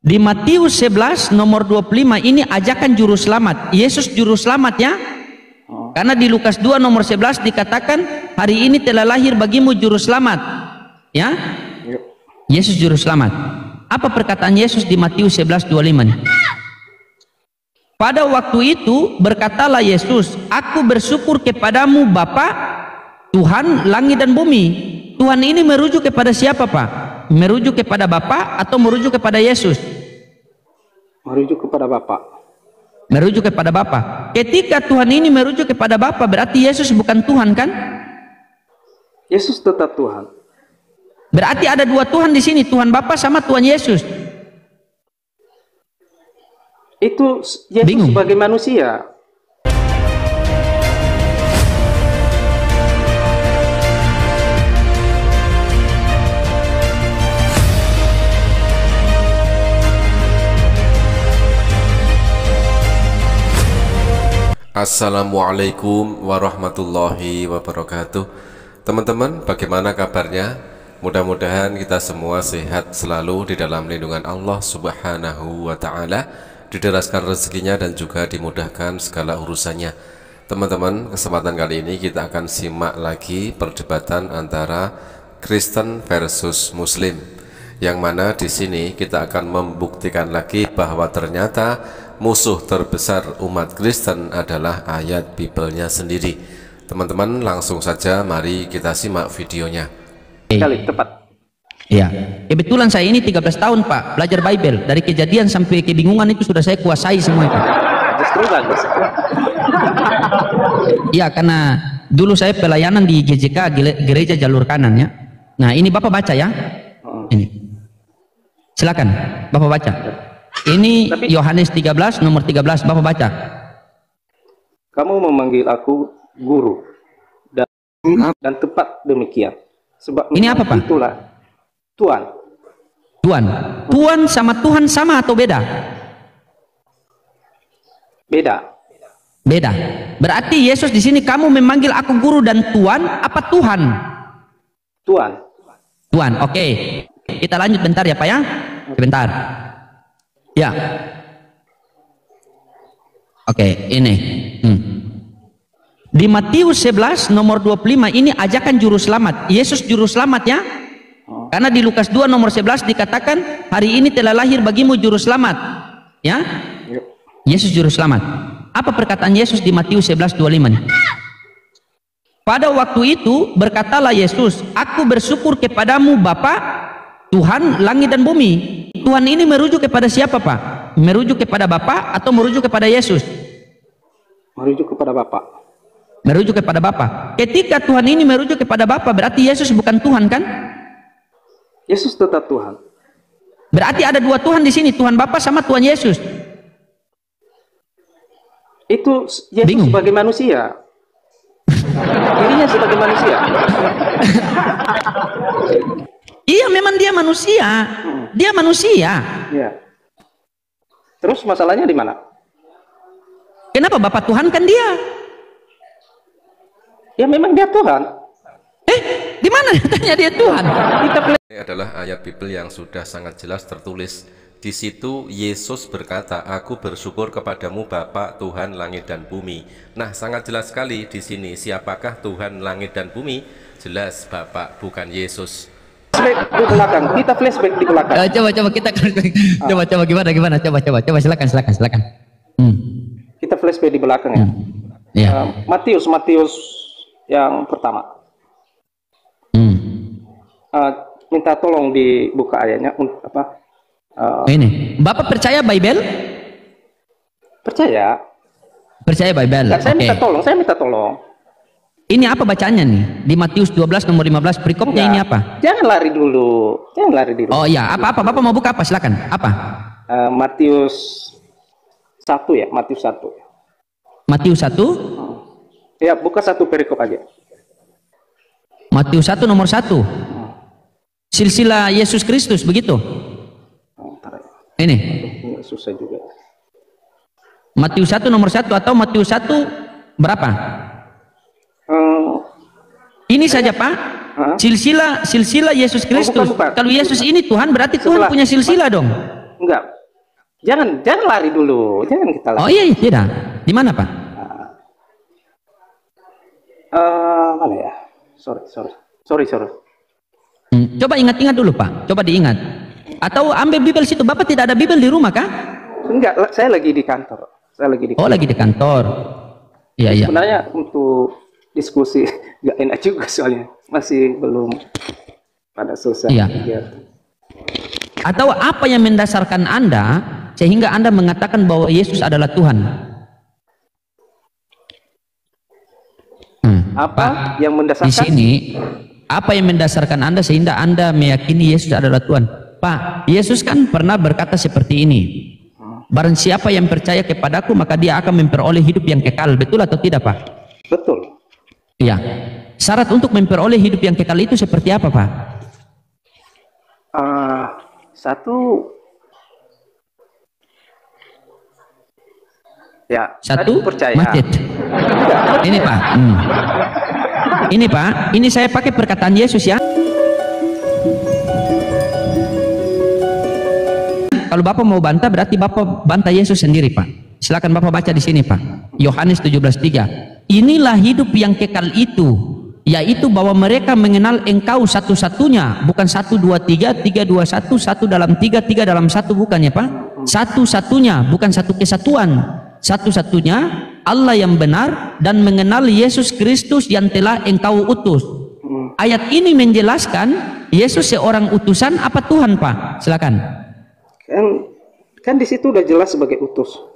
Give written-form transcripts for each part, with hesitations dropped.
Di Matius 11 nomor 25 ini ajakan juru selamat. Yesus juru selamat ya. Karena di Lukas 2 nomor 11 dikatakan hari ini telah lahir bagimu juru selamat. Ya. Yesus juru selamat. Apa perkataan Yesus di Matius 11:25 nih? Pada waktu itu berkatalah Yesus, aku bersyukur kepadamu Bapa, Tuhan langit dan bumi. Tuhan ini merujuk kepada siapa Pak? Merujuk kepada Bapa atau merujuk kepada Yesus? Merujuk kepada Bapa. Merujuk kepada Bapa. Ketika Tuhan ini merujuk kepada Bapa, berarti Yesus bukan Tuhan kan? Yesus tetap Tuhan. Berarti ada dua Tuhan di sini, Tuhan Bapa sama Tuhan Yesus. Itu Yesus Bingung. sebagai manusia. Assalamualaikum warahmatullahi wabarakatuh. Teman-teman, bagaimana kabarnya? Mudah-mudahan kita semua sehat selalu di dalam lindungan Allah Subhanahu wa ta'ala, dideraskan rezekinya dan juga dimudahkan segala urusannya. Teman-teman, kesempatan kali ini kita akan simak lagi perdebatan antara Kristen versus Muslim, yang mana di sini kita akan membuktikan lagi bahwa ternyata musuh terbesar umat Kristen adalah ayat Biblenya sendiri. Teman-teman, langsung saja mari kita simak videonya. Sekali, tepat. Iya. Kebetulan saya ini 13 tahun Pak belajar Bible. Dari kejadian sampai kebingungan itu sudah saya kuasai semua itu. Justru bagus. Iya, karena dulu saya pelayanan di GJK, Gereja Jalur Kanan ya. Nah ini Bapak baca ya. Ini. Silakan Bapak baca. Ini Yohanes 13 nomor 13, Bapak baca. Kamu memanggil aku guru dan tepat demikian. Sebab ini apa Pak? Itulah Tuhan. Tuhan. Tuhan sama Tuhan sama atau beda? Beda. Beda. Berarti Yesus di sini kamu memanggil aku guru dan Tuhan apa Tuhan? Tuhan. Tuhan. Oke. Kita lanjut bentar ya Pak ya. Sebentar. Ya. Oke, ini. Di Matius 11 nomor 25 ini ajakan juru selamat. Yesus juru selamat ya. Karena di Lukas 2 nomor 11 dikatakan hari ini telah lahir bagimu juru selamat. Ya. Yesus juru selamat. Apa perkataan Yesus di Matius 11:25 nih? Pada waktu itu berkatalah Yesus, aku bersyukur kepadamu Bapa, Tuhan langit dan bumi. Tuhan ini merujuk kepada siapa Pak? Merujuk kepada Bapa atau merujuk kepada Yesus? Merujuk kepada Bapa. Merujuk kepada Bapa. Ketika Tuhan ini merujuk kepada Bapa, berarti Yesus bukan Tuhan kan? Yesus tetap Tuhan. Berarti ada dua Tuhan di sini, Tuhan Bapa sama Tuhan Yesus. Itu Yesus Bingung. sebagai manusia. Dirinya sebagai manusia. Iya, memang dia manusia. Dia manusia. Ya. Terus masalahnya di mana? Kenapa Bapak Tuhan kan dia? Ya memang dia Tuhan. Di mana katanya dia Tuhan? Ini adalah ayat Bible yang sudah sangat jelas tertulis. Di situ Yesus berkata, aku bersyukur kepadamu Bapa, Tuhan langit dan bumi. Nah, sangat jelas sekali di sini siapakah Tuhan langit dan bumi? Jelas Bapa, bukan Yesus. Flashback di belakang. Kita flashback di belakang. Coba kita coba gimana? Coba silakan. Kita flashback di belakang ya. Ya. Matius yang pertama. Minta tolong dibuka ayatnya apa? Ini. Bapak percaya Bible? Percaya. Percaya Bible. Nah, saya minta tolong. Ini apa bacaannya nih? Di Matius 12 nomor 15 perikopnya ini apa? Jangan lari dulu. Oh iya, apa? Bapak mau buka apa? Silakan. Apa? Matius 1 ya, Matius 1. Matius 1? Ya, buka satu perikop aja. Matius 1 nomor 1. Silsilah Yesus Kristus, begitu? Ini. Ini susah juga. Matius 1 nomor 1 atau Matius 1 berapa? Ini saja Pak. Silsilah Yesus Kristus. Bukan. Kalau Yesus ini Tuhan, berarti Tuhan punya silsilah dong. Enggak. Jangan lari dulu. Jangan kita lari. Oh iya, tidak. Di mana, Pak? Mana ya? Sorry. Coba ingat-ingat dulu, Pak. Coba diingat. Atau ambil Bible situ. Bapak tidak ada Bible di rumah kah? Enggak, saya lagi di kantor. Oh, lagi di kantor. Iya. Sebenarnya untuk diskusi nggak enak juga soalnya masih belum pada selesai. Iya. Atau apa yang mendasarkan Anda sehingga Anda mengatakan bahwa Yesus adalah Tuhan? Apa Pak, yang mendasarkan? Di sini, apa yang mendasarkan Anda sehingga Anda meyakini Yesus adalah Tuhan? Pak, Yesus kan pernah berkata seperti ini. Barang siapa yang percaya kepadaku, maka dia akan memperoleh hidup yang kekal. Betul atau tidak, Pak? Betul. Iya. Syarat untuk memperoleh hidup yang kekal itu seperti apa, Pak? Satu percaya. masjid. Ini, Pak. Ini, Pak. Ini saya pakai perkataan Yesus ya. Kalau Bapak mau bantah, berarti Bapak bantah Yesus sendiri, Pak. Silakan Bapak baca di sini, Pak. Yohanes 17:3. Inilah hidup yang kekal itu, yaitu bahwa mereka mengenal Engkau satu-satunya, bukan 1, 2, 3, 3, 2, 1, 1 dalam 3, 3 dalam 1, bukan ya, Pak? Satu-satunya, bukan satu kesatuan. Satu-satunya Allah yang benar dan mengenal Yesus Kristus yang telah Engkau utus. Ayat ini menjelaskan Yesus seorang utusan apa Tuhan, Pak? Silakan. Kan di situ udah jelas sebagai utusan.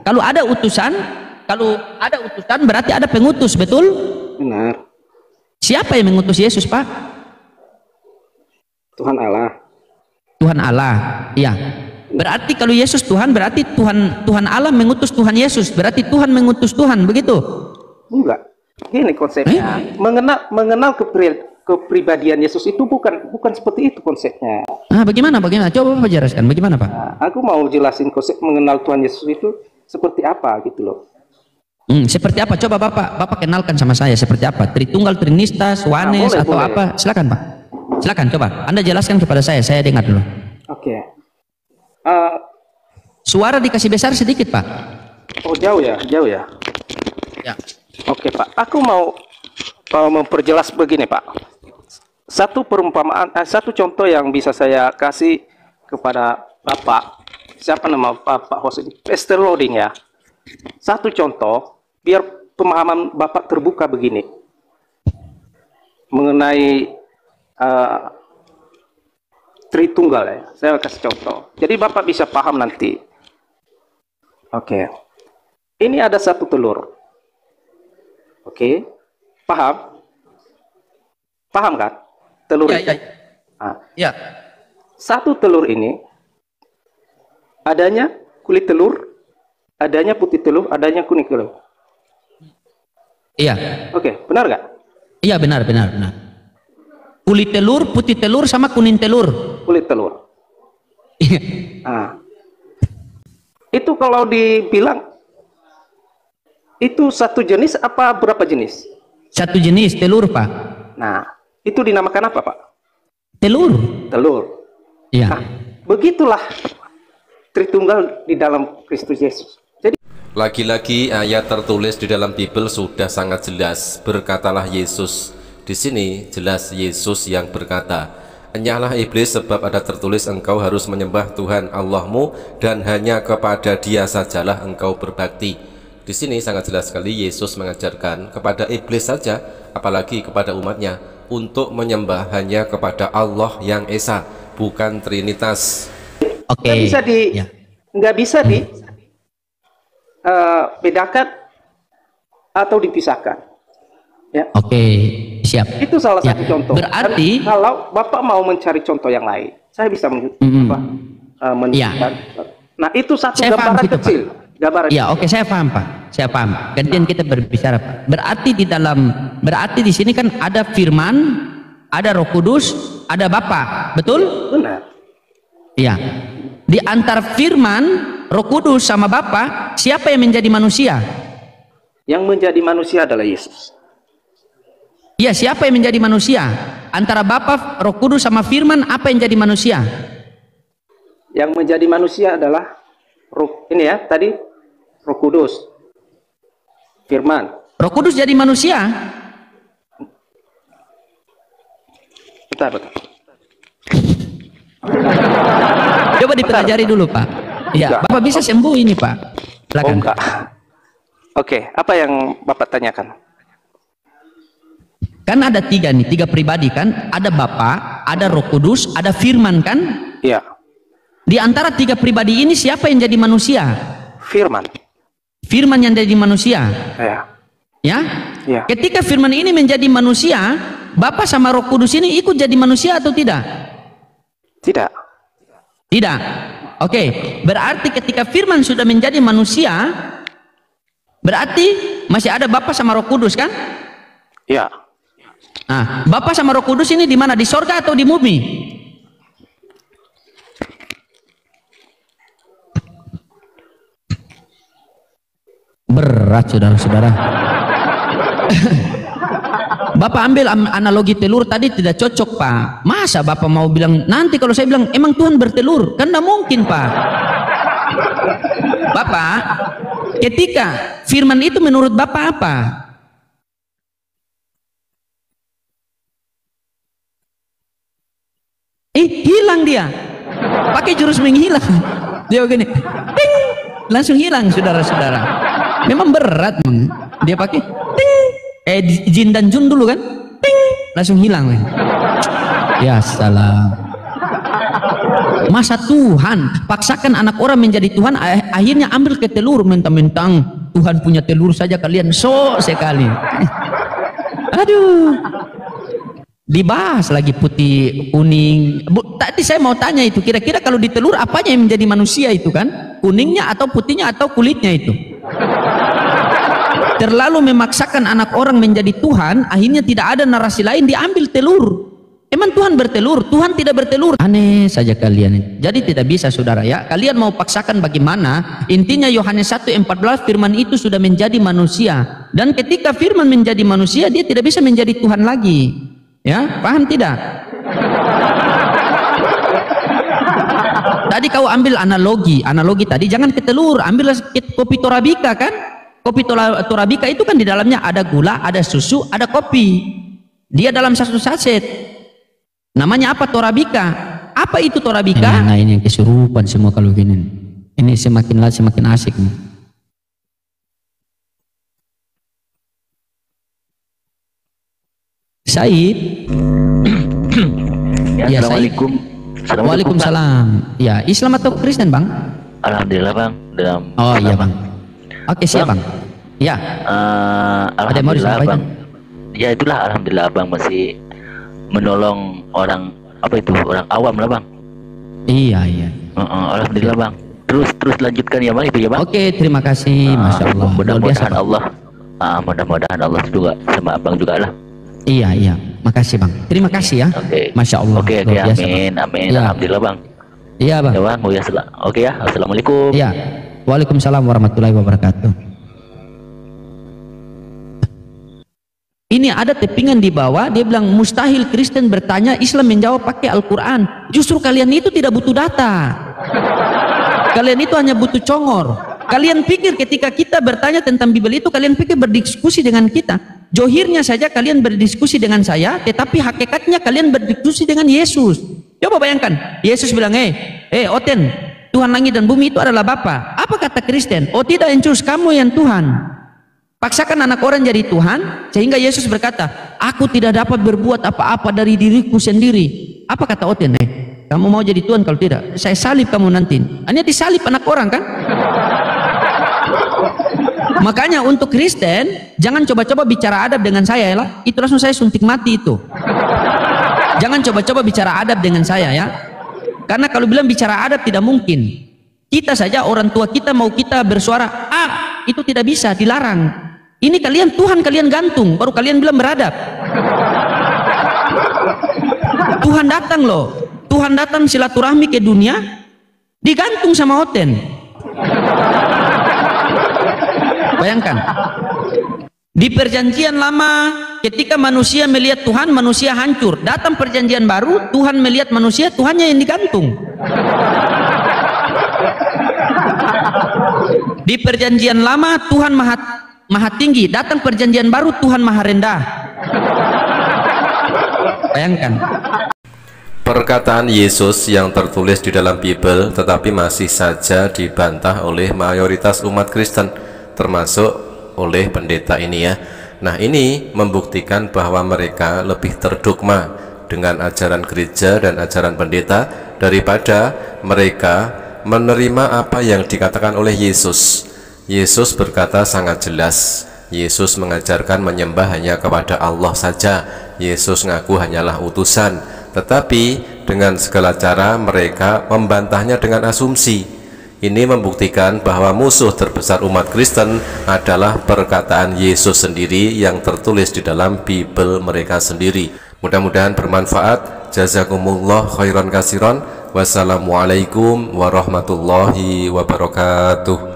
Kalau ada utusan berarti ada pengutus, betul? Benar. Siapa yang mengutus Yesus, Pak? Tuhan Allah. Iya. Berarti kalau Yesus Tuhan, berarti Tuhan Allah mengutus Tuhan Yesus, berarti Tuhan mengutus Tuhan, begitu? Enggak. Gini konsepnya. Mengenal kepribadian Yesus itu bukan seperti itu konsepnya. Bagaimana? Coba Bapak jelaskan. Bagaimana, Pak? Aku mau jelasin konsep mengenal Tuhan Yesus itu seperti apa gitu loh. Seperti apa? Coba Bapak kenalkan sama saya seperti apa? Tritunggal, Trinistas, Wanes atau boleh. Apa? Silakan, Pak. Silakan coba. Anda jelaskan kepada saya dengar dulu. Oke. Suara dikasih besar sedikit, Pak. Oh, jauh ya. Ya. Oke, Pak. Aku mau memperjelas begini, Pak. Satu perumpamaan, satu contoh yang bisa saya kasih kepada Bapak. Siapa nama Bapak host ini? Pastor Loading ya. Satu contoh, biar pemahaman Bapak terbuka begini. Mengenai Tritunggal ya. Saya kasih contoh. Jadi Bapak bisa paham nanti. Oke. Ini ada satu telur. Oke. Paham? Paham kan? Telur itu. Ya. Satu telur ini adanya kulit telur, adanya putih telur, adanya kuning telur. Iya. Oke, benar nggak? Iya, benar. Kulit telur, putih telur, sama kuning telur. Kulit telur. Itu kalau dibilang itu satu jenis apa berapa jenis? Satu jenis telur, Pak. Nah, itu dinamakan apa, Pak? Telur. Iya. Nah, begitulah Tritunggal di dalam Kristus Yesus. Jadi lagi-lagi ayat tertulis di dalam Bible sudah sangat jelas. Berkatalah Yesus. Di sini jelas Yesus yang berkata, "Enyahlah iblis, sebab ada tertulis engkau harus menyembah Tuhan Allahmu dan hanya kepada Dia sajalah engkau berbakti." Di sini sangat jelas sekali Yesus mengajarkan kepada iblis saja, apalagi kepada umatnya, untuk menyembah hanya kepada Allah yang Esa, bukan Trinitas. Nggak bisa bedakan atau dipisahkan. Ya. Oke, siap. Itu salah satu contoh. Berarti kalau Bapak mau mencari contoh yang lain, saya bisa menunjukkan. Nah, itu satu gambaran kecil. Ya, oke, saya paham, Pak. Saya paham. Gantian kita berbicara, Pak. Berarti di sini kan ada Firman, ada Roh Kudus, ada Bapa, betul? Benar. Iya. Di antara Firman, Roh Kudus sama Bapa, siapa yang menjadi manusia? Yang menjadi manusia adalah Yesus. Iya, siapa yang menjadi manusia? Antara Bapa, Roh Kudus sama Firman, apa yang jadi manusia? Yang menjadi manusia adalah Roh, ini ya tadi Roh Kudus, Firman. Roh Kudus jadi manusia. Betul. Coba dipelajari dulu, Pak. Iya, Bapak bisa sembuh ini, Pak. Silakan. Oh, enggak. Oke, apa yang Bapak tanyakan? Kan ada tiga nih, tiga pribadi kan? Ada Bapa, ada Roh Kudus, ada Firman kan? Iya. Di antara tiga pribadi ini siapa yang jadi manusia? Firman. Firman yang jadi manusia. Ya. Ya? Ya. Ketika Firman ini menjadi manusia, Bapa sama Roh Kudus ini ikut jadi manusia atau tidak? Tidak. Tidak. Oke, berarti ketika Firman sudah menjadi manusia, berarti masih ada Bapa sama Roh Kudus kan? Ya. Nah, Bapa sama Roh Kudus ini di mana? Di sorga atau di bumi? Berat saudara-saudara. Bapak ambil analogi telur tadi tidak cocok, Pak. Masa Bapak mau bilang, nanti kalau saya bilang emang Tuhan bertelur, kan tidak mungkin, Pak. Bapak, ketika Firman itu menurut Bapak apa? Hilang dia, pakai jurus menghilang. Dia begini, ting, langsung hilang, saudara-saudara. Memang berat, dia pakai ting, Jin dan Jun dulu kan, ting, langsung hilang. Ya salam. Masa Tuhan paksakan anak orang menjadi Tuhan, akhirnya ambil ke telur, mentang-mentang Tuhan punya telur saja kalian sok sekali. Aduh. Dibahas lagi putih, kuning. Tadi saya mau tanya itu, kira-kira kalau di telur apanya yang menjadi manusia itu kan? Kuningnya atau putihnya atau kulitnya itu? Terlalu memaksakan anak orang menjadi Tuhan, akhirnya tidak ada narasi lain, diambil telur. Emang Tuhan bertelur? Tuhan tidak bertelur. Aneh saja kalian. Jadi tidak bisa, saudara ya. Kalian mau paksakan bagaimana? Intinya Yohanes 1:14, Firman itu sudah menjadi manusia. Dan ketika Firman menjadi manusia, dia tidak bisa menjadi Tuhan lagi. Ya, paham tidak? Tadi kau ambil analogi tadi, jangan ke telur, ambil kopi Torabika kan? Kopi Torabika itu kan di dalamnya ada gula, ada susu, ada kopi. Dia dalam satu saset. Namanya apa? Torabika. Apa itu Torabika? Nah, ini yang kesurupan semua kalau gini. Ini semakin lama semakin asik nih. Said. Ya, Assalamualaikum. Waalaikumsalam. Ya, Islam atau Kristen, Bang? Alhamdulillah, Bang. Oh iya, Bang. Oke, siap, Bang. Ya. Alhamdulillah, Bang. Ya itulah, alhamdulillah, Bang masih menolong orang orang awam lah, Bang. Iya. Alhamdulillah, Bang. Terus lanjutkan ya, Bang, itu ya, Bang. Oke, terima kasih. Masya Allah. Mudah-mudahan Allah. Mudah-mudahan Allah juga sama Abang juga lah. Iya, makasih Bang. Terima kasih ya. Oke. Masya Allah. Oke, amin. Ya. Alhamdulillah, Bang. Iya, Bang. Ya, Bang. Oke ya. Assalamualaikum. Iya. Waalaikumsalam warahmatullahi wabarakatuh. Ini ada tepingan di bawah, dia bilang mustahil Kristen bertanya, Islam menjawab pakai Al-Quran. Justru kalian itu tidak butuh data. Kalian itu hanya butuh congor. Kalian pikir ketika kita bertanya tentang Bible itu, kalian pikir berdiskusi dengan kita. Johirnya saja kalian berdiskusi dengan saya, tetapi hakikatnya kalian berdiskusi dengan Yesus. Coba bayangkan, Yesus bilang, Oten, Tuhan langit dan bumi itu adalah Bapa. Apa kata Kristen? Oh tidak, Encus, kamu yang Tuhan. Paksakan anak orang jadi Tuhan, sehingga Yesus berkata, aku tidak dapat berbuat apa-apa dari diriku sendiri. Apa kata Oten? Kamu mau jadi Tuhan? Kalau tidak, saya salib kamu nanti. Hanya disalib anak orang kan? Makanya untuk Kristen, jangan coba-coba bicara adab dengan saya ya. Itu langsung saya suntik mati itu. Jangan coba-coba bicara adab dengan saya ya. Karena kalau bilang bicara adab tidak mungkin. Kita saja orang tua kita mau kita bersuara, itu tidak bisa, dilarang. Ini kalian Tuhan kalian gantung, baru kalian bilang beradab. Tuhan datang loh. Tuhan datang silaturahmi ke dunia, digantung sama Oten. Bayangkan, di perjanjian lama ketika manusia melihat Tuhan, manusia hancur. Datang perjanjian baru, Tuhan melihat manusia, Tuhannya yang digantung. Di perjanjian lama Tuhan maha tinggi, datang perjanjian baru Tuhan maha rendah. Bayangkan. Perkataan Yesus yang tertulis di dalam Bible tetapi masih saja dibantah oleh mayoritas umat Kristen, termasuk oleh pendeta ini ya. Nah, ini membuktikan bahwa mereka lebih terdogma dengan ajaran gereja dan ajaran pendeta daripada mereka menerima apa yang dikatakan oleh Yesus. Yesus berkata sangat jelas, Yesus mengajarkan menyembah hanya kepada Allah saja. Yesus ngaku hanyalah utusan, tetapi dengan segala cara mereka membantahnya dengan asumsi. Ini membuktikan bahwa musuh terbesar umat Kristen adalah perkataan Yesus sendiri yang tertulis di dalam Bible mereka sendiri. Mudah-mudahan bermanfaat. Jazakumullah khairan kasiran. Wassalamualaikum warahmatullahi wabarakatuh.